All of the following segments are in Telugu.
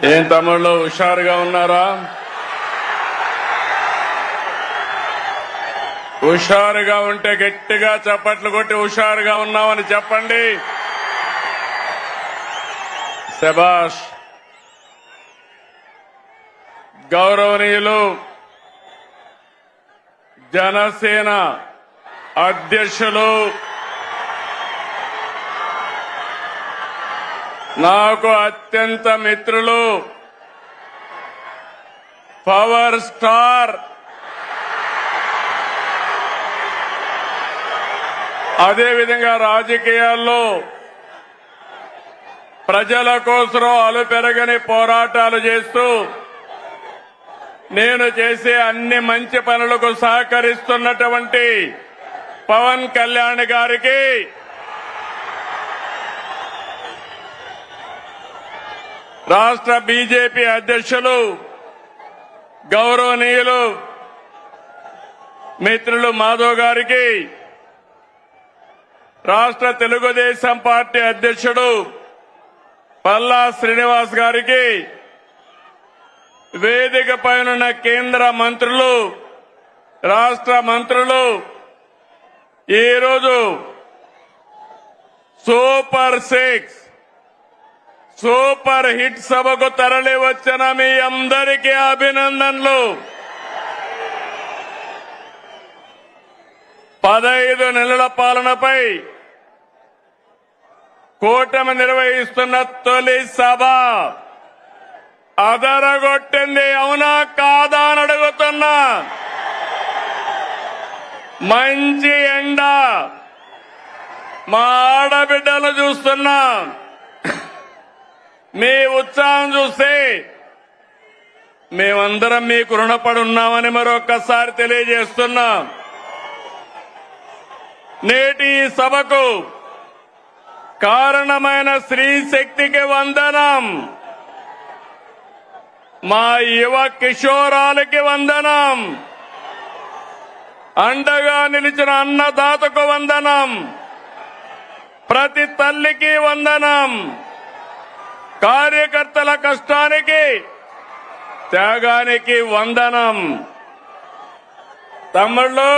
ఏం తమ్ముళ్ళు హుషారుగా ఉన్నారా? హుషారుగా ఉంటే గట్టిగా చప్పట్లు కొట్టి హుషారుగా ఉన్నామని చెప్పండి. శభాష్. గౌరవనీయులు జనసేన అధ్యక్షులు, నాకు అత్యంత మిత్రులు, పవర్ స్టార్, అదేవిధంగా రాజకీయాల్లో ప్రజల కోసం అలుపెరగని పోరాటాలు చేస్తూ నేను చేసే అన్ని మంచి పనులకు సహకరిస్తున్నటువంటి పవన్ కళ్యాణ్ గారికి రాష్ట్ర బీజేపీ అధ్యక్షులు గౌరవనీయులు మిత్రులు మాధవ్ గారికి, రాష్ట్ర తెలుగుదేశం పార్టీ అధ్యక్షుడు పల్లా శ్రీనివాస్ గారికి, వేదిక పైనున్న కేంద్ర మంత్రులు, రాష్ట్ర మంత్రులు, ఈరోజు సూపర్ హిట్ సభకు తరలి వచ్చిన మీ అందరికీ అభినందనలు. 15 నెలల పాలనపై కూటమి నిర్వహిస్తున్న తొలి సభ అదరగొట్టింది. అవునా కాదా అని అడుగుతున్నా. మంచి ఎండ, మా ఆడబిడ్డలు చూస్తున్నా. మీ ఉత్సాహం చూస్తే మేమందరం మీకు రుణపడి ఉన్నామని మరొక్కసారి తెలియజేస్తున్నాం. నేటి ఈ సభకు కారణమైన స్త్రీ శక్తికి వందనం, మా యువ కిషోరాలకి వందనం, అండగా నిలిచిన అన్నదాతకు వందనం, ప్రతి తల్లికి వందనం, కార్యకర్తల కష్టానికి త్యాగానికి వందనం. తమ్ముళ్ళు,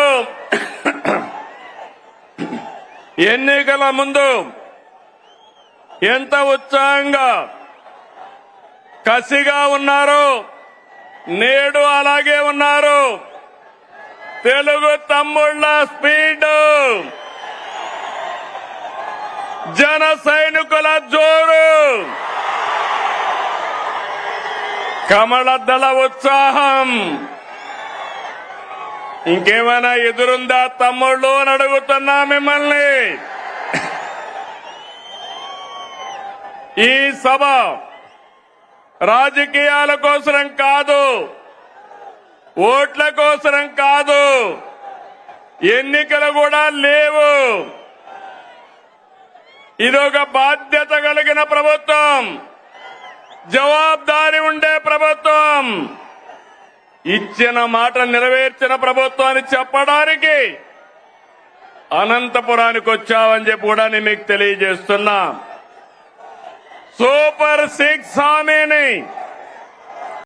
ఎన్నికల ముందు ఎంత ఉత్సాహంగా కసిగా ఉన్నారు, నేడు అలాగే ఉన్నారు. తెలుగు తమ్ముళ్ల స్పీడ్, జన సైనికుల జోరు, కమలదళ ఉత్సాహం, ఇంకేమైనా ఎదురుందా తమ్ముళ్ళు అని అడుగుతున్నా మిమ్మల్ని. ఈ సభ రాజకీయాల కోసరం కాదు, ఓట్ల కోసరం కాదు, ఎన్నికలు కూడా లేవు. ఇదొక బాధ్యత కలిగిన ప్రభుత్వం, జవాబుదారీ ఉండే ప్రభుత్వం, ఇచ్చిన మాట నెరవేర్చిన ప్రభుత్వాన్ని చెప్పడానికి అనంతపురానికి వచ్చామని చెప్పి కూడా మీకు తెలియజేస్తున్నా. సూపర్ 6 హామీని